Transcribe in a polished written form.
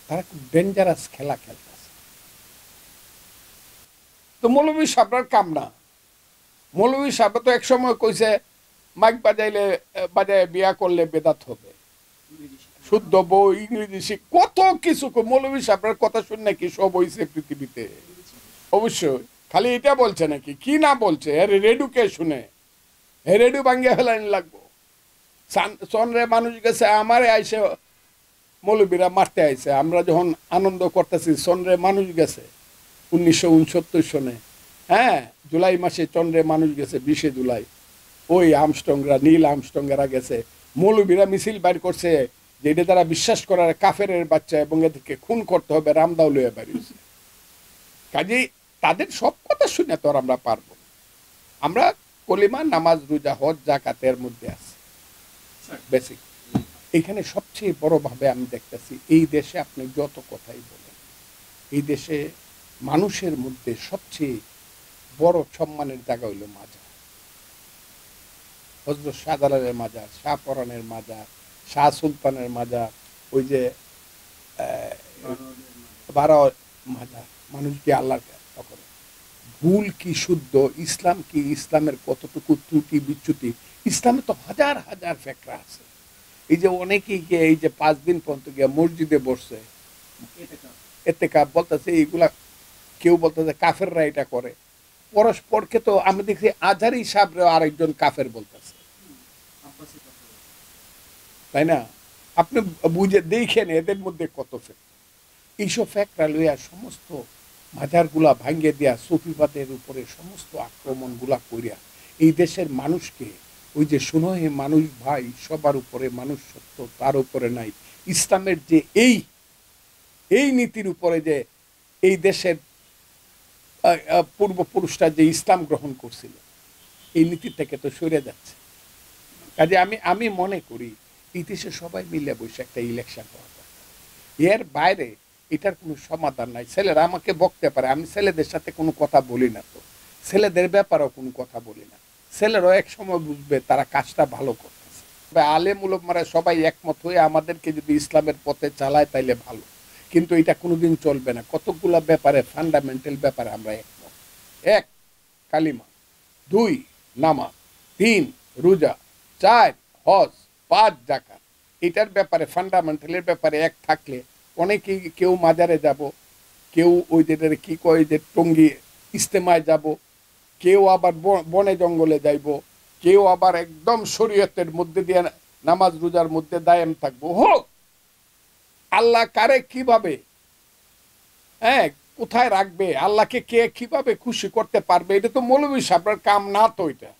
তারা খুব ডেঞ্জারাস খেলা খেলতেছে। তো মৌলভী সাহেবরার কাম না। মৌলভী সাহেব তো একসময় কইছে মাইক বাজাইলে বাজায় বিয়া করলে বেদাত হবে, শুদ্ধ বউ, ইংরেজি শিখ, কত কিছু। মৌলভী সাহেবরার কথা শুনে কি সব হইছে পৃথিবীতে? অবশ্যই। খালি এটা বলছে নাকি? কি না বলছে? রেডু কে শুনে? রেডু ভাঙ্গিয়া ফেলানি লাগবো। চন্দ্রে মানুষ গেছে, আমারে আইসে মৌলবীরা মারতে আইছে। আমরা যখন আনন্দ করতেছি, চন্দ্রে মানুষ গেছে 1969 সনে। হ্যাঁ, জুলাই মাসে চন্দ্রে মানুষ গেছে 20 জুলাই। ওই আমস্ট্রংরা, নীল আমস্ট্রংরা গেছে। মৌলবীরা মিছিল বাইর করছে যে এটা তারা বিশ্বাস করার কাফেরের বাচ্চা এবং এদেরকে খুন করতে হবে, রামদাও লইয়া বাড়িয়েছে। কাজেই তাদের সব কথা শুনে তো আর আমরা পারবো না। আমরা কলিমা, নামাজ, রোজা, হজ, জাকাতের মধ্যে আছি বেসিক। এখানে সবচেয়ে বড়ভাবে আমি দেখতেছি, এই দেশে আপনি যত কথাই বলেন, এই দেশে মানুষের মধ্যে সবচেয়ে বড় সম্মানের জায়গা হইল মাজার। হযরত শাহজালালের মাজার, শাহপরানের মাজার, শাহ সুলতানের মাজার, ওই যে বারো মাজার। মানুষ কি আল্লাহর করে, ভুল কি শুদ্ধ, ইসলাম কি, ইসলামের কতটুকু ত্রুটি বিচ্যুতি। ইসলামে তো হাজার হাজার ফেকরা আছে। এই যে অনেকেই গিয়ে এই যে 5 দিন পর্যন্ত গিয়ে মসজিদে বসছে, এতেকাফ বলতেছে, এইগুলা কেউ বলতেছে কাফেররা এটা করে। পরস্পরকে তো আমি দেখছি আজহারি সাহেবরা আরেকজন কাফের বলতেছে, তাই না? আপনি বুঝে দেখেন এদের মধ্যে কত ফেক। এইসব ফেকরা লইয়া সমস্ত মাজারগুলা ভাঙ্গে দিয়া সুফিবাদের উপরে সমস্ত আক্রমণগুলা করিয়া এই দেশের মানুষকে, ওই যে শুনো হে মানুষ ভাই, সবার উপরে মানুষ সত্য, তার উপরে নাই। ইসলামের যে এই এই নীতির উপরে যে এই দেশের পূর্বপুরুষরা যে ইসলাম গ্রহণ করছিল, এই নীতি থেকে তো সরে যাচ্ছে। কাজে আমি মনে করি এই দেশে সবাই মিলে বসে একটা ইলেকশন করা দরকার। এর বাইরে এটার কোনো সমাধান নাই। ছেলেরা আমাকে বকতে পারে, আমি ছেলেদের সাথে কোনো কথা বলি না, তো ছেলেদের ব্যাপারেও কোনো কথা বলি না। ছেলেরাও এক সময় বুঝবে তারা কাজটা ভালো করতেছে। আলেম উলামারা সবাই একমত হয়ে আমাদেরকে যদি ইসলামের পথে চালায় তাইলে ভালো, কিন্তু এটা কোনোদিন চলবে না। কতগুলা ব্যাপারে, ফান্ডামেন্টাল ব্যাপারে আমরা একমত। 1 কালিমা, 2 নামাজ, 3 রোজা, 4 হজ, 5 যাকাত। এটার ব্যাপারে, ফান্ডামেন্টালের ব্যাপারে এক থাকলে অনেকেই, কেউ মাজারে যাব, কেউ ওই যেটার কি কয় যে টঙ্গী ইস্তেমায় যাব, কেউ আবার বনে জঙ্গলে যাইব, কেউ আবার একদম শরীয়তের মধ্যে দিয়ে নামাজ রোজার মধ্যে দায়েম থাকবো। হোক, আল্লাহ কারে কিভাবে, হ্যাঁ, কোথায় রাখবে, আল্লাহকে কে কিভাবে খুশি করতে পারবে, এটা তো মৌলভী সাহেবের কাম না। তো এটা